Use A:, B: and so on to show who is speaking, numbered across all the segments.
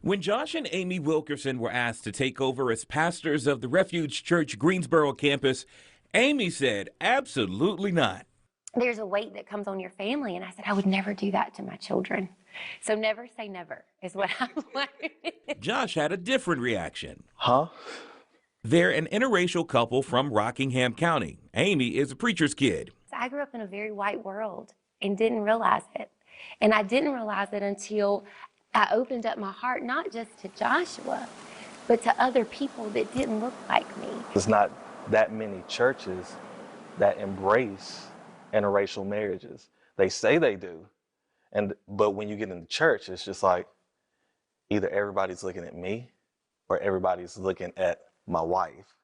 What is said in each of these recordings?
A: When Josh and Amy Wilkerson were asked to take over as pastors of the Refuge Church Greensboro campus, Amy said, absolutely not.
B: There's a weight that comes on your family, and I said, I would never do that to my children. So never say never is what I'm learning.
A: Josh had a different reaction.
C: Huh?
A: They're an interracial couple from Rockingham County. Amy is a preacher's kid.
B: I grew up in a very white world and didn't realize it. And I didn't realize it until I opened up my heart, not just to Joshua, but to other people that didn't look like me.
C: There's not that many churches that embrace interracial marriages. They say they do, but when you get into church, it's just like either everybody's looking at me or everybody's looking at my wife.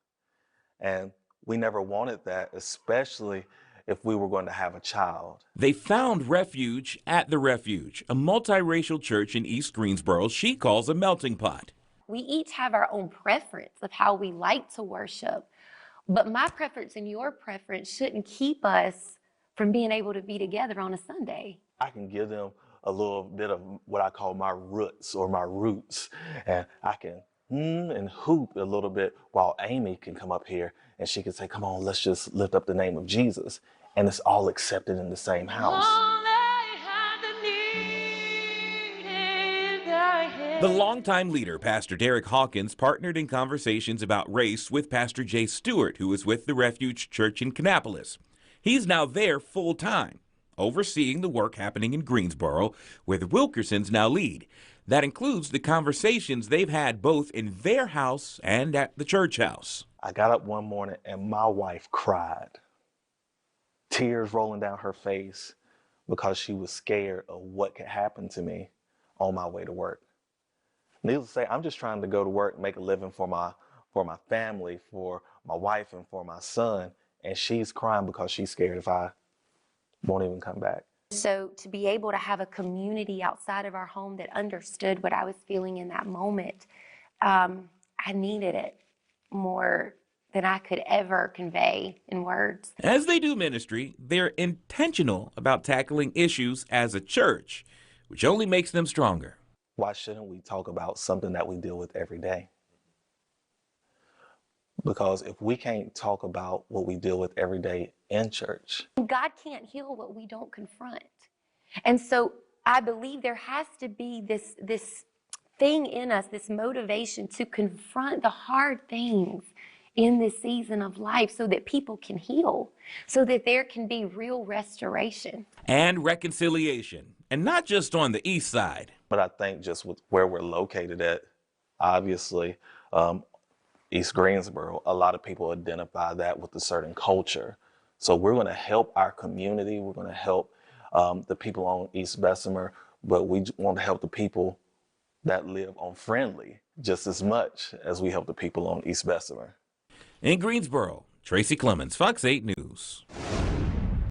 C: And we never wanted that, especially if we were going to have a child.
A: They found refuge at the Refuge, a multiracial church in East Greensboro she calls a melting pot.
B: We each have our own preference of how we like to worship, but my preference and your preference shouldn't keep us from being able to be together on a Sunday.
C: I can give them a little bit of what I call my roots or my roots, and I can and hoop a little bit while Amy can come up here and she can say, come on, let's just lift up the name of Jesus. And it's all accepted in the same house.
A: The longtime leader, Pastor Derek Hawkins, partnered in conversations about race with Pastor Jay Stewart, who is with the Refuge Church in Kannapolis. He's now there full-time, overseeing the work happening in Greensboro, where the Wilkersons now lead. That includes the conversations they've had both in their house and at the church house.
C: I got up one morning and my wife cried, tears rolling down her face because she was scared of what could happen to me on my way to work. Needless to say, I'm just trying to go to work, make a living for my family, for my wife and for my son, and she's crying because she's scared if I won't even come back.
B: So to be able to have a community outside of our home that understood what I was feeling in that moment, I needed it more than I could ever convey in words.
A: As they do ministry, they're intentional about tackling issues as a church, which only makes them stronger.
C: Why shouldn't we talk about something that we deal with every day? Because if we can't talk about what we deal with every day in church.
B: God can't heal what we don't confront. And so I believe there has to be this thing in us, this motivation to confront the hard things in this season of life so that people can heal, so that there can be real restoration.
A: And reconciliation, and not just on the east side.
C: But I think just with where we're located at, obviously, East Greensboro, a lot of people identify that with a certain culture. So we're going to help our community. We're going to help the people on East Bessemer, but we want to help the people that live on Friendly just as much as we help the people on East Bessemer.
A: In Greensboro, Tracy Clemens, Fox 8 News.